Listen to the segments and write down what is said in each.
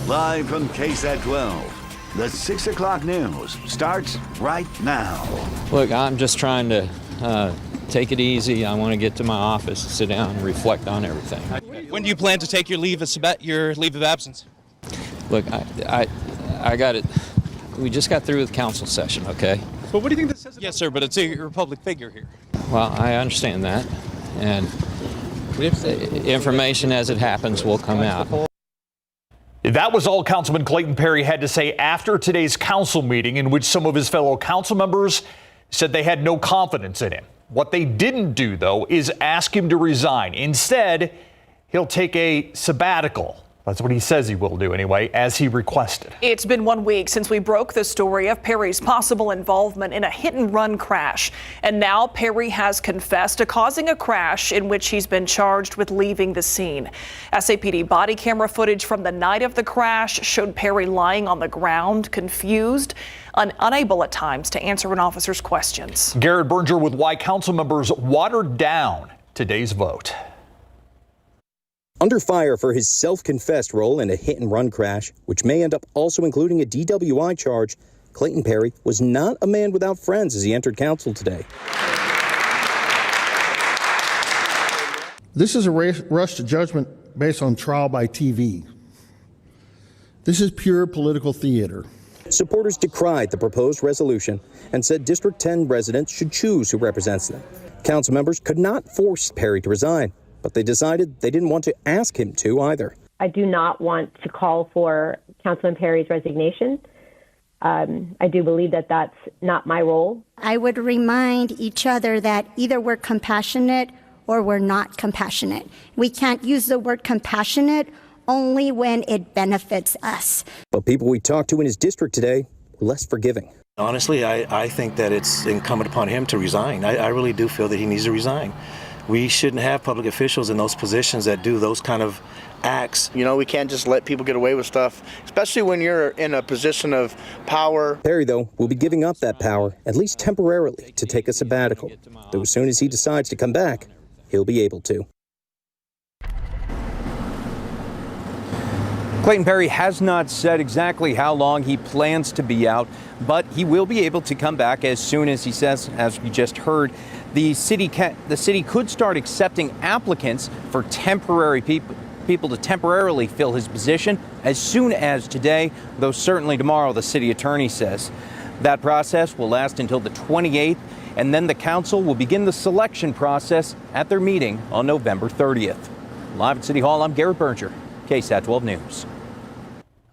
Live from KSAT 12, the 6 o'clock news starts right now. Look, I'm just trying to take it easy. I want to get to my office, sit down, and reflect on everything. When do you plan to take your leave of absence? Look, I got it. We just got through with council session, okay? But what do you think this says? Yes, sir, but it's a public figure here. Well, I understand that, and information as it happens will come out. That was all Councilman Clayton Perry had to say after today's council meeting, in which some of his fellow council members said they had no confidence in him. What they didn't do, though, is ask him to resign. Instead, he'll take a sabbatical. That's what he says he will do anyway, as he requested. It's been 1 week since we broke the story of Perry's possible involvement in a hit-and-run crash. And now Perry has confessed to causing a crash in which he's been charged with leaving the scene. SAPD body camera footage from the night of the crash showed Perry lying on the ground, confused and unable at times to answer an officer's questions. Garrett Berger with why council members watered down today's vote. Under fire for his self-confessed role in a hit-and-run crash, which may end up also including a DWI charge, Clayton Perry was not a man without friends as he entered council today. This is a rush to judgment based on trial by TV. This is pure political theater. Supporters decried the proposed resolution and said District 10 residents should choose who represents them. Council members could not force Perry to resign, but they decided they didn't want to ask him to either. I do not want to call for Councilman Perry's resignation. I do believe that that's not my role. I would remind each other that either we're compassionate or we're not compassionate. We can't use the word compassionate only when it benefits us. But people we talked to in his district today were less forgiving. Honestly, I think that it's incumbent upon him to resign. I really do feel that he needs to resign. We shouldn't have public officials in those positions that do those kind of acts. You know, we can't just let people get away with stuff, especially when you're in a position of power. Perry, though, will be giving up that power, at least temporarily, to take a sabbatical. Though as soon as he decides to come back, he'll be able to. Clayton Perry has not said exactly how long he plans to be out, but he will be able to come back as soon as he says, as we just heard. The city could start accepting applicants for temporary people to temporarily fill his position as soon as today, though certainly tomorrow, the city attorney says. That process will last until the 28th, and then the council will begin the selection process at their meeting on November 30th. Live at City Hall, I'm Garrett Berger, KSAT 12 News.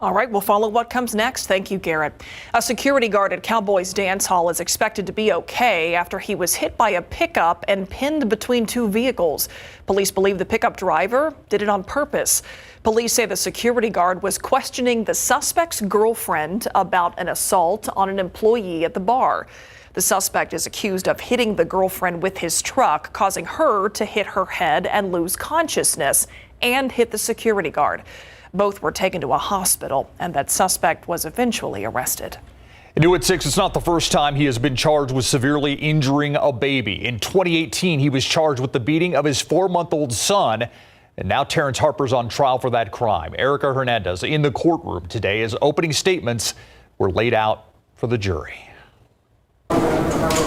All right, we'll follow what comes next. Thank you, Garrett. A security guard at Cowboys Dance Hall is expected to be okay after he was hit by a pickup and pinned between two vehicles. Police believe the pickup driver did it on purpose. Police say the security guard was questioning the suspect's girlfriend about an assault on an employee at the bar. The suspect is accused of hitting the girlfriend with his truck, causing her to hit her head and lose consciousness and hit the security guard. Both were taken to a hospital, and that suspect was eventually arrested. New at 6, it's not the first time he has been charged with severely injuring a baby. In 2018, he was charged with the beating of his 4-month-old son, and now Terence Harper's on trial for that crime. Erica Hernandez in the courtroom today as opening statements were laid out for the jury.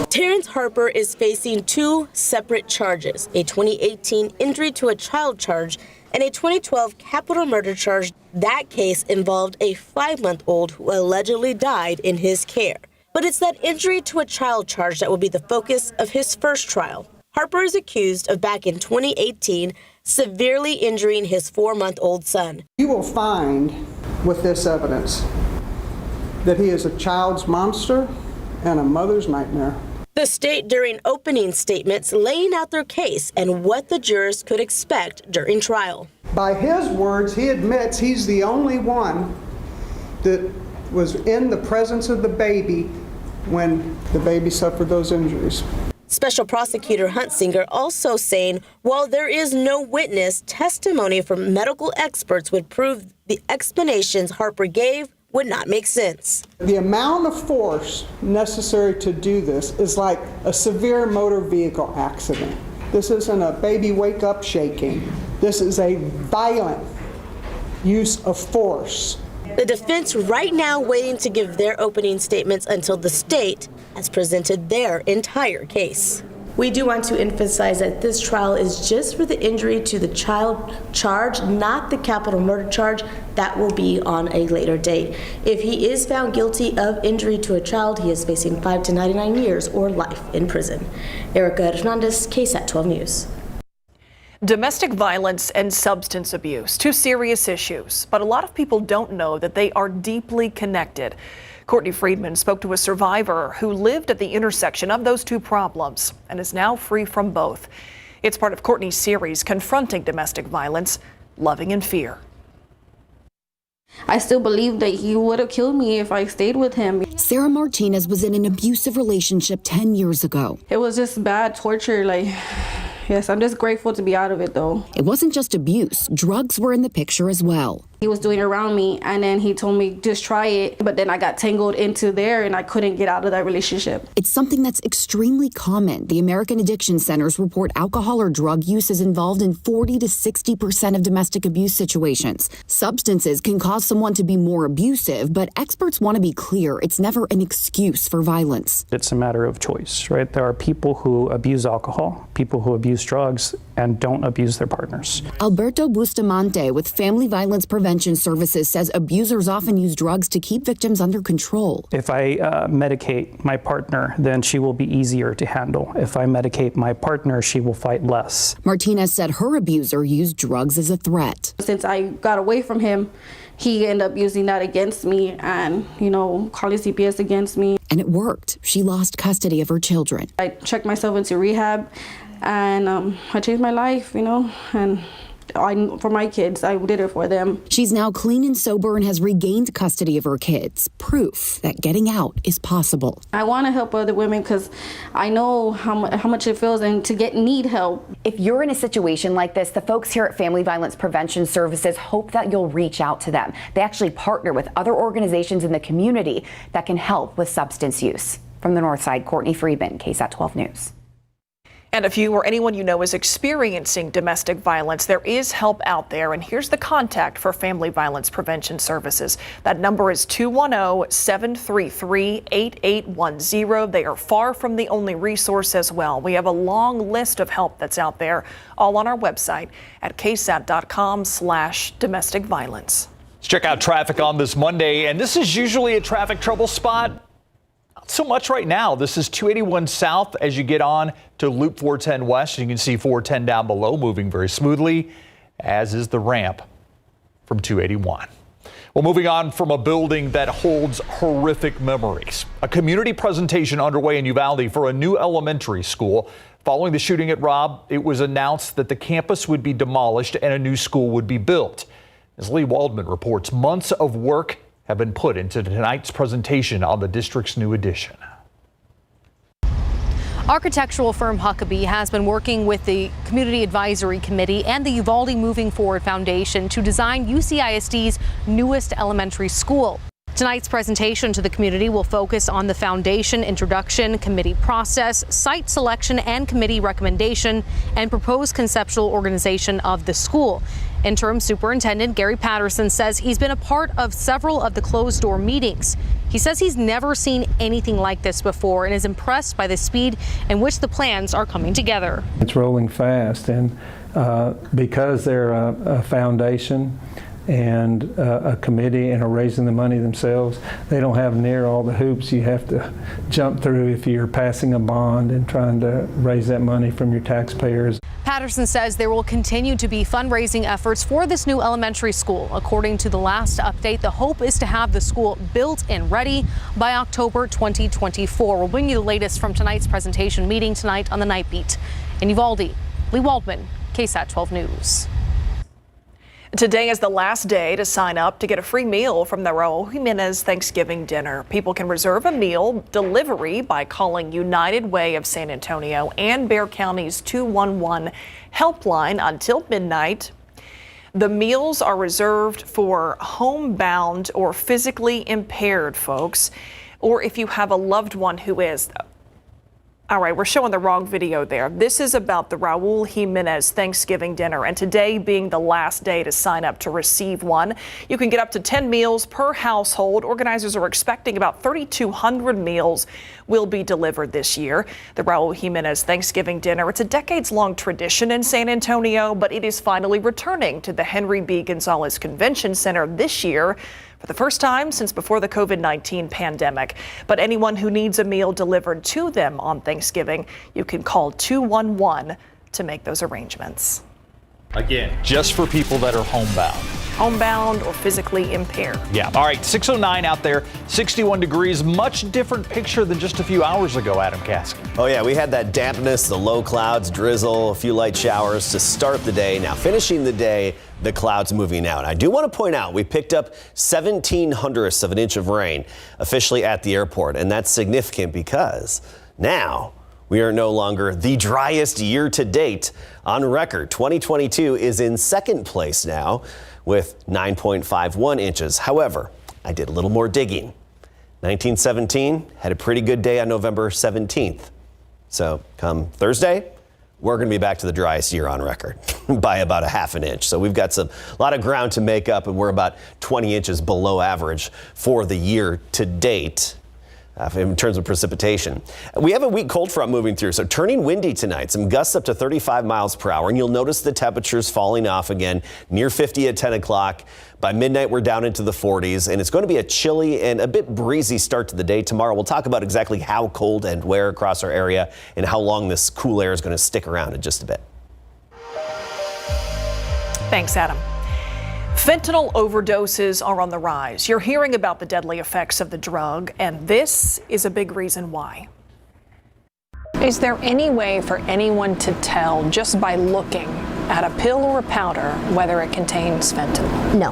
Terence Harper is facing 2 separate charges, a 2018 injury to a child charge and a 2012 capital murder charge. That case involved a 5-month-old who allegedly died in his care. But it's that injury to a child charge that will be the focus of his first trial. Harper is accused of back in 2018 severely injuring his 4-month-old son. You will find with this evidence that he is a child's monster and a mother's nightmare. The state during opening statements laying out their case and what the jurors could expect during trial. By his words, he admits he's the only one that was in the presence of the baby when the baby suffered those injuries. Special Prosecutor Huntsinger also saying while there is no witness, testimony from medical experts would prove the explanations Harper gave would not make sense. The amount of force necessary to do this is like a severe motor vehicle accident. This isn't a baby wake up shaking. This is a violent use of force. The defense right now waiting to give their opening statements until the state has presented their entire case. We do want to emphasize that this trial is just for the injury to the child charge, not the capital murder charge. That will be on a later date. If he is found guilty of injury to a child, he is facing 5 to 99 years or life in prison. Erica Hernandez, KSAT 12 News. Domestic violence and substance abuse, two serious issues, but a lot of people don't know that they are deeply connected. Courtney Friedman spoke to a survivor who lived at the intersection of those two problems and is now free from both. It's part of Courtney's series, Confronting Domestic Violence, Loving in Fear. I still believe that he would have killed me if I stayed with him. Sarah Martinez was in an abusive relationship 10 years ago. It was just bad torture, yes, I'm just grateful to be out of it though. It wasn't just abuse, drugs were in the picture as well. He was doing it around me and then he told me just try it, but then I got tangled into there and I couldn't get out of that relationship. It's something that's extremely common. The American Addiction Centers report alcohol or drug use is involved in 40 to 60% of domestic abuse situations. Substances can cause someone to be more abusive, but experts want to be clear it's never an excuse for violence. It's a matter of choice, right? There are people who abuse alcohol, people who abuse drugs, and don't abuse their partners. Alberto Bustamante with Family Violence Prevention Services says abusers often use drugs to keep victims under control. If I medicate my partner, then she will be easier to handle. If I medicate my partner, she will fight less. Martinez said her abuser used drugs as a threat. Since I got away from him, he ended up using that against me and, calling CPS against me. And it worked. She lost custody of her children. I checked myself into rehab and I changed my life, and for my kids, I did it for them. She's now clean and sober and has regained custody of her kids. Proof that getting out is possible. I want to help other women because I know how much it feels and need help. If you're in a situation like this, the folks here at Family Violence Prevention Services hope that you'll reach out to them. They actually partner with other organizations in the community that can help with substance use. From the North Side, Courtney Friedman, KSAT 12 News. And if you or anyone you know is experiencing domestic violence, there is help out there. And here's the contact for Family Violence Prevention Services. That number is 210-733-8810. They are far from the only resource as well. We have a long list of help that's out there, all on our website at ksat.com/domestic violence. Let's check out traffic on this Monday. And this is usually a traffic trouble spot. Not so much right now. This is 281 south as you get on to Loop 410 west. You can see 410 down below moving very smoothly, as is the ramp from 281. Well, moving on from a building that holds horrific memories. A community presentation underway in Uvalde for a new elementary school. Following the shooting at Robb, it was announced that the campus would be demolished and a new school would be built. As Lee Waldman reports, months of work have been put into tonight's presentation on the district's new addition. Architectural firm Huckabee has been working with the Community Advisory Committee and the Uvalde Moving Forward Foundation to design UCISD's newest elementary school. Tonight's presentation to the community will focus on the foundation introduction, committee process, site selection and committee recommendation, and proposed conceptual organization of the school. Interim Superintendent Gary Patterson says he's been a part of several of the closed-door meetings. He says he's never seen anything like this before and is impressed by the speed in which the plans are coming together. It's rolling fast, and because they're a foundation and a committee and are raising the money themselves, they don't have near all the hoops you have to jump through if you're passing a bond and trying to raise that money from your taxpayers. Patterson says there will continue to be fundraising efforts for this new elementary school. According to the last update, the hope is to have the school built and ready by October 2024. We'll bring you the latest from tonight's presentation meeting tonight on the Night Beat. In Uvalde, Lee Waldman, KSAT 12 News. Today is the last day to sign up to get a free meal from the Raul Jimenez Thanksgiving dinner. People can reserve a meal delivery by calling United Way of San Antonio and Bexar County's 211 helpline until midnight. The meals are reserved for homebound or physically impaired folks, or if you have a loved one who is. All right, we're showing the wrong video there. This is about the Raul Jimenez Thanksgiving dinner, and today being the last day to sign up to receive one. You can get up to 10 meals per household. Organizers are expecting about 3,200 meals will be delivered this year. The Raul Jimenez Thanksgiving dinner, it's a decades-long tradition in San Antonio, but it is finally returning to the Henry B. Gonzalez Convention Center this year for the first time since before the COVID-19 pandemic. But anyone who needs a meal delivered to them on Thanksgiving, you can call 211 to make those arrangements. Again, just for people that are homebound. Homebound or physically impaired. Yeah. All right, 6:09 out there, 61 degrees, much different picture than just a few hours ago, Adam Caskey. Oh, yeah, we had that dampness, the low clouds, drizzle, a few light showers to start the day. Now, finishing the day, the clouds moving out. I do want to point out we picked up 0.17 of an inch of rain officially at the airport, and that's significant because now we are no longer the driest year to date on record. 2022 is in second place now with 9.51 inches. However, I did a little more digging. 1917 had a pretty good day on November 17th. So come Thursday, we're going to be back to the driest year on record by about a half an inch. So we've got a lot of ground to make up, and we're about 20 inches below average for the year to date. In terms of precipitation. We have a weak cold front moving through, so turning windy tonight, some gusts up to 35 miles per hour, and you'll notice the temperatures falling off again, near 50 at 10 o'clock. By midnight, we're down into the 40s, and it's going to be a chilly and a bit breezy start to the day tomorrow. We'll talk about exactly how cold and where across our area and how long this cool air is going to stick around in just a bit. Thanks, Adam. Fentanyl overdoses are on the rise. You're hearing about the deadly effects of the drug, and this is a big reason why. Is there any way for anyone to tell just by looking at a pill or a powder whether it contains fentanyl? No.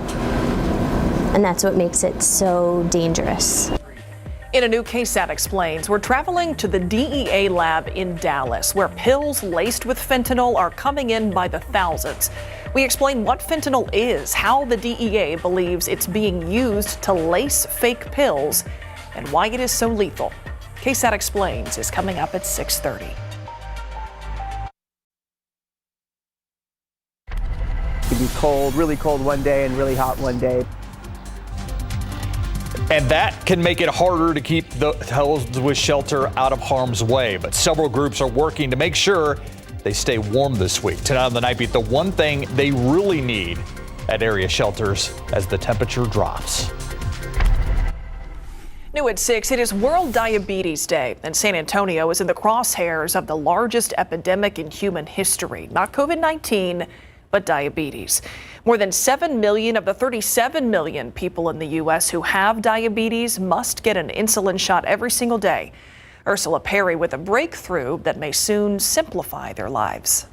And that's what makes it so dangerous. In a new KSAT explains, we're traveling to the DEA lab in Dallas, where pills laced with fentanyl are coming in by the thousands. We explain what fentanyl is, how the DEA believes it's being used to lace fake pills, and why it is so lethal. KSAT explains is coming up at 6:30. It could be cold, really cold one day and really hot one day. And that can make it harder to keep those with shelter out of harm's way. But several groups are working to make sure they stay warm this week. Tonight on the Night Beat, the one thing they really need at area shelters as the temperature drops. New at 6, it is World Diabetes Day, and San Antonio is in the crosshairs of the largest epidemic in human history. Not COVID-19, but diabetes. More than 7 million of the 37 million people in the U.S. who have diabetes must get an insulin shot every single day. Ursula Perry with a breakthrough that may soon simplify their lives.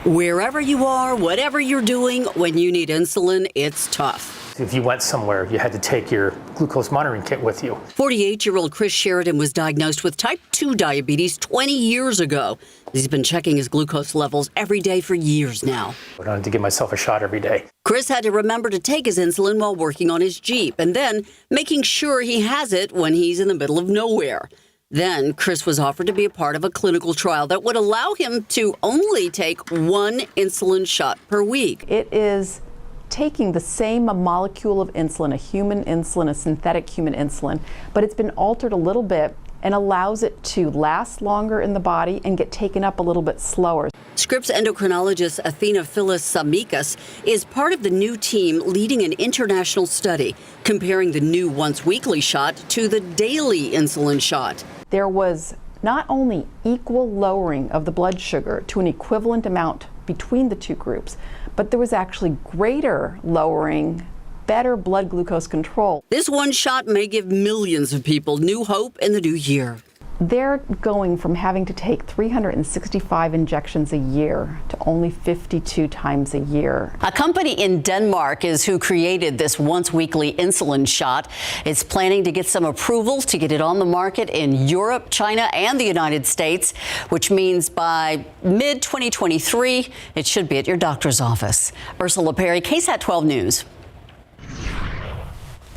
Wherever you are, whatever you're doing, when you need insulin, it's tough. If you went somewhere, you had to take your glucose monitoring kit with you. 48-year-old Chris Sheridan was diagnosed with type 2 diabetes 20 years ago. He's been checking his glucose levels every day for years now. I wanted to give myself a shot every day. Chris had to remember to take his insulin while working on his Jeep, and then making sure he has it when he's in the middle of nowhere. Then Chris was offered to be a part of a clinical trial that would allow him to only take one insulin shot per week. It is taking the same molecule of insulin, a human insulin, a synthetic human insulin, but it's been altered a little bit and allows it to last longer in the body and get taken up a little bit slower. Scripps endocrinologist Athena Phyllis Samikas is part of the new team leading an international study comparing the new once-weekly shot to the daily insulin shot. There was not only equal lowering of the blood sugar to an equivalent amount between the two groups, but there was actually greater lowering, better blood glucose control. This one shot may give millions of people new hope in the new year. They're going from having to take 365 injections a year to only 52 times a year. A company in Denmark is who created this once-weekly insulin shot. It's planning to get some approvals to get it on the market in Europe, China, and the United States, which means by mid-2023, it should be at your doctor's office. Ursula Perry, KSAT 12 News.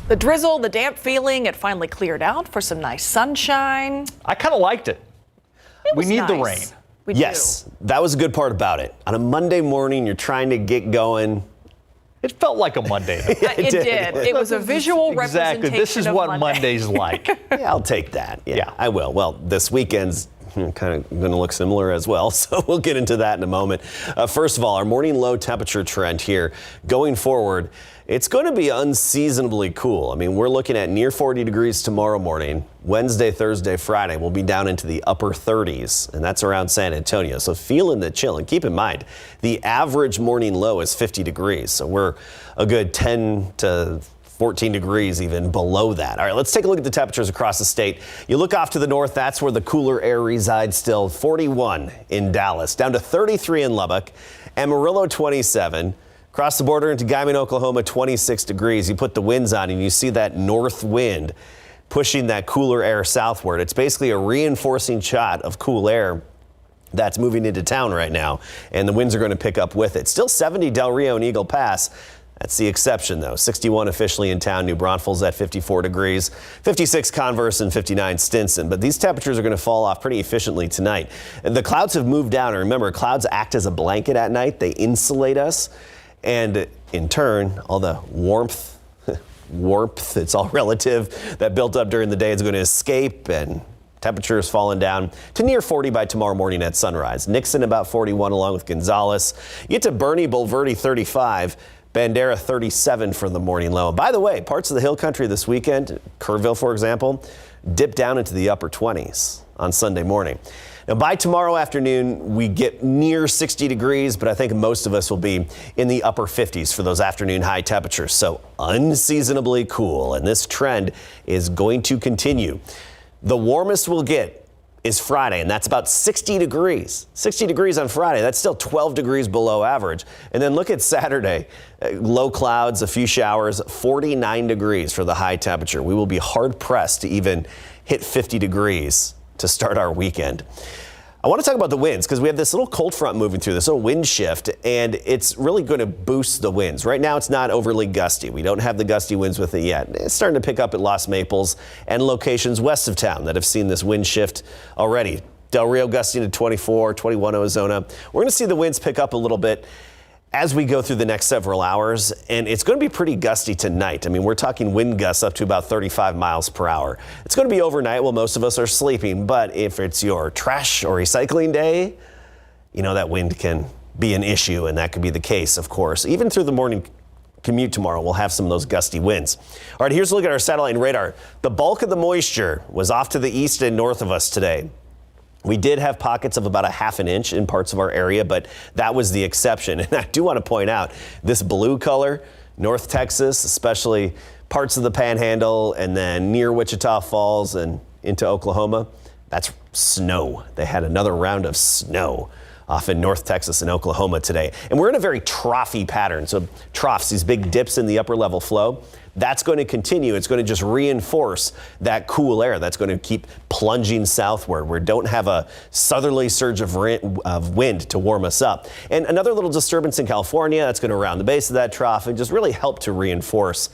The drizzle, the damp feeling, it finally cleared out for some nice sunshine. I kind of liked it. We need the nice. rain. We Yes, that was a good part about it. On a Monday morning, you're trying to get going. It felt like a Monday. It did. It was a visual Exactly. representation This is of what Monday. Monday's like. Yeah, I'll take that. Yeah, I will. Well, this weekend's kind of going to look similar as well, so we'll get into that in a moment. First of all, our morning low temperature trend here going forward, it's going to be unseasonably cool. I mean, we're looking at near 40 degrees tomorrow morning. Wednesday, Thursday, Friday, we'll be down into the upper 30s, and that's around San Antonio. So feeling the chill. And keep in mind, the average morning low is 50 degrees. So we're a good 10 to 14 degrees even below that. All right, let's take a look at the temperatures across the state. You look off to the north, that's where the cooler air resides still. 41 in Dallas, down to 33 in Lubbock, Amarillo 27. Across the border into Guymon, Oklahoma, 26 degrees. You put the winds on and you see that north wind pushing that cooler air southward. It's basically a reinforcing shot of cool air that's moving into town right now, and the winds are going to pick up with it. Still 70 Del Rio and Eagle Pass. That's the exception, though. 61 officially in town. New Braunfels at 54 degrees, 56 Converse, and 59 Stinson. But these temperatures are going to fall off pretty efficiently tonight. The clouds have moved down. And remember, clouds act as a blanket at night. They insulate us. And in turn, all the warmth, it's all relative, that built up during the day is going to escape, and temperatures falling down to near 40 by tomorrow morning at sunrise. Nixon about 41 along with Gonzales. You get to Bernie, Bulverde 35. Bandera 37 for the morning low. And by the way, parts of the hill country this weekend, Kerrville, for example, dip down into the upper 20s on Sunday morning. Now, by tomorrow afternoon, we get near 60 degrees, but I think most of us will be in the upper 50s for those afternoon high temperatures. So unseasonably cool, and this trend is going to continue. The warmest we'll get is Friday, and that's about 60 degrees. 60 degrees on Friday. That's still 12 degrees below average. And then look at Saturday. Low clouds, a few showers, 49 degrees for the high temperature. We will be hard pressed to even hit 50 degrees to start our weekend. I want to talk about the winds because we have this little cold front moving through, this little wind shift, and it's really going to boost the winds. Right now, it's not overly gusty. We don't have the gusty winds with it yet. It's starting to pick up at Los Maples and locations west of town that have seen this wind shift already. Del Rio gusting to 24, 21 Arizona. We're going to see the winds pick up a little bit as we go through the next several hours, and it's going to be pretty gusty tonight. I mean, we're talking wind gusts up to about 35 miles per hour. It's going to be overnight while most of us are sleeping, but if it's your trash or recycling day, you know that wind can be an issue, and that could be the case, of course. Even through the morning commute tomorrow, we'll have some of those gusty winds. All right, here's a look at our satellite and radar. The bulk of the moisture was off to the east and north of us today. We did have pockets of about a half an inch in parts of our area, but that was the exception. And I do want to point out this blue color, North Texas, especially parts of the Panhandle and then near Wichita Falls and into Oklahoma, that's snow. They had another round of snow off in North Texas and Oklahoma today. And we're in a very troughy pattern. So troughs, these big dips in the upper level flow, that's going to continue. It's going to just reinforce that cool air that's going to keep plunging southward. We don't have a southerly surge of wind to warm us up. And another little disturbance in California that's going to round the base of that trough and just really help to reinforce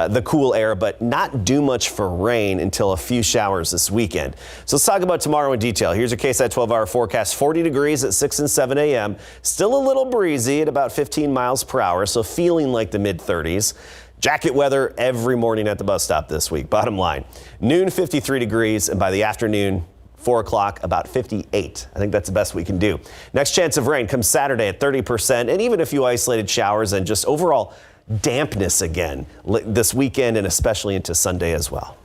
the cool air, but not do much for rain until a few showers this weekend. So let's talk about tomorrow in detail. Here's your KSAT 12-hour forecast. 40 degrees at 6 and 7 a.m. Still a little breezy at about 15 miles per hour, so feeling like the mid-30s. Jacket weather every morning at the bus stop this week. Bottom line, noon 53 degrees, and by the afternoon, 4 o'clock, about 58. I think that's the best we can do. Next chance of rain comes Saturday at 30%, and even a few isolated showers and just overall dampness again this weekend and especially into Sunday as well.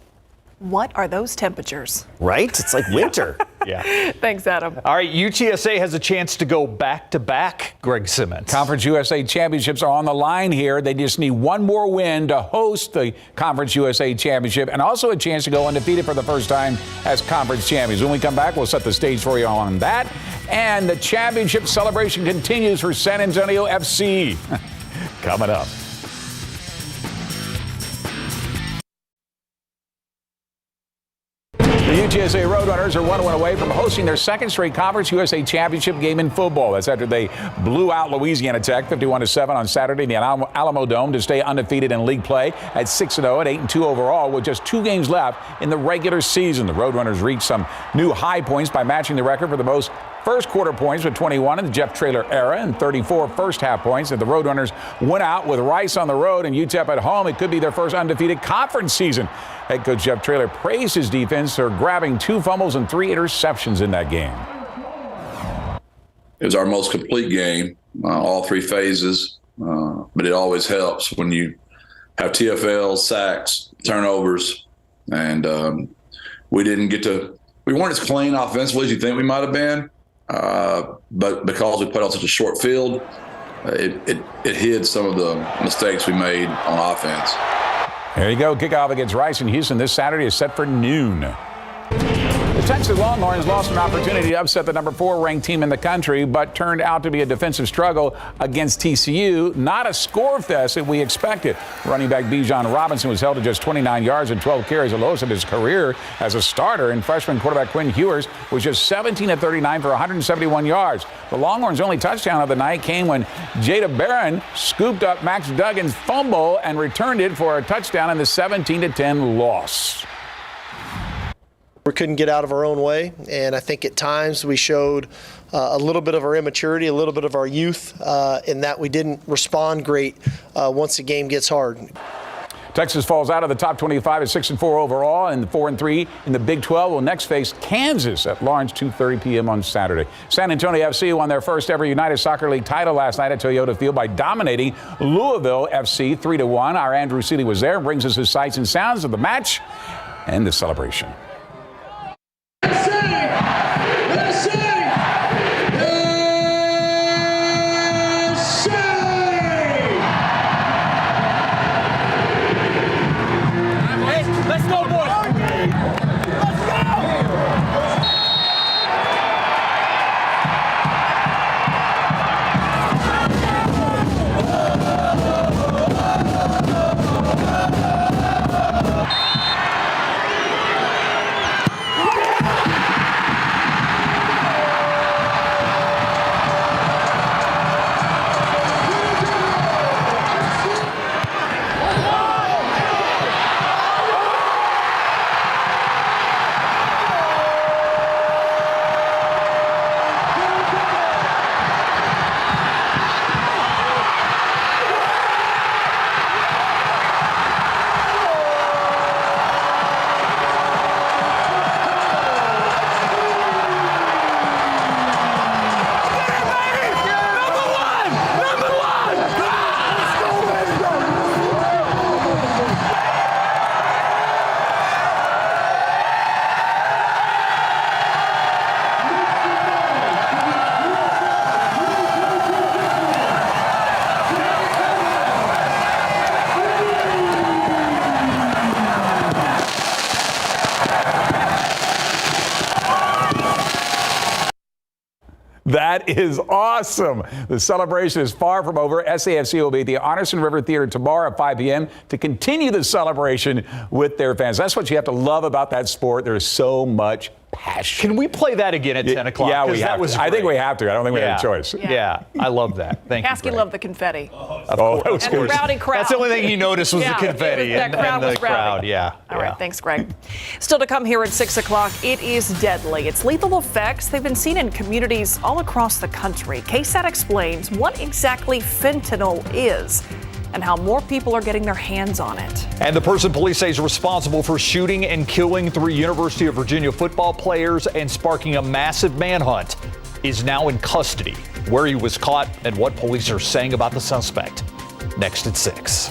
What are those temperatures? Right? It's like winter. Yeah. Thanks, Adam. All right, UTSA has a chance to go back-to-back, Greg Simmons. Conference USA championships are on the line here. They just need one more win to host the Conference USA championship and also a chance to go undefeated for the first time as conference champions. When we come back, we'll set the stage for you on that. And the championship celebration continues for San Antonio FC. Coming up. The UTSA Roadrunners are 1 win away from hosting their second straight Conference USA Championship game in football. That's after they blew out Louisiana Tech 51-7 on Saturday in the Alamo Dome to stay undefeated in league play at 6-0 and 8-2 overall with just 2 games left in the regular season. The Roadrunners reached some new high points by matching the record for the most first quarter points with 21 in the Jeff Traylor era and 34 first half points. If the Roadrunners went out with Rice on the road and UTEP at home, it could be their first undefeated conference season. Head coach Jeff Traylor praised his defense for grabbing 2 fumbles and 3 interceptions in that game. It was our most complete game, all 3 phases, but it always helps when you have TFLs, sacks, turnovers, and we weren't as clean offensively as you think we might have been, but because we put on such a short field, it hid some of the mistakes we made on offense. There you go. Kickoff against Rice in Houston this Saturday is set for noon. The Texas Longhorns lost an opportunity to upset the number 4 ranked team in the country, but turned out to be a defensive struggle against TCU. Not a score fest that we expected. Running back Bijan Robinson was held to just 29 yards and 12 carries, the lowest of his career as a starter. And freshman quarterback Quinn Ewers was just 17 of 39 for 171 yards. The Longhorns' only touchdown of the night came when Jada Barron scooped up Max Duggan's fumble and returned it for a touchdown in the 17-10 loss. We couldn't get out of our own way, and I think at times we showed a little bit of our immaturity, a little bit of our youth, in that we didn't respond great once the game gets hard. Texas falls out of the top 25 at 6-4 overall and 4-3 in the Big 12. Will next face Kansas at Lawrence, 2:30 p.m. on Saturday. San Antonio FC won their first ever United Soccer League title last night at Toyota Field by dominating Louisville FC 3-1. Our Andrew Seeley was there and brings us his sights and sounds of the match and the celebration. That is awesome. The celebration is far from over. SAFC will be at the Honorson River Theater tomorrow at 5 p.m. to continue the celebration with their fans. That's what you have to love about that sport. There's so much passion. Can we play that again at 10 o'clock? Yeah, we have to. I think we have to. I don't think we have a choice. Yeah, I love that. Thank you. Kasky loved the confetti. That was and the rowdy crowd. That's the only thing you noticed was the confetti. That crowd was rowdy. Yeah. All right, thanks, Greg. Still to come here at 6 o'clock, it is deadly. Its lethal effects, they've been seen in communities all across the country. KSAT explains what exactly fentanyl is and how more people are getting their hands on it. And the person police say is responsible for shooting and killing 3 University of Virginia football players and sparking a massive manhunt is now in custody. Where he was caught and what police are saying about the suspect. Next at 6.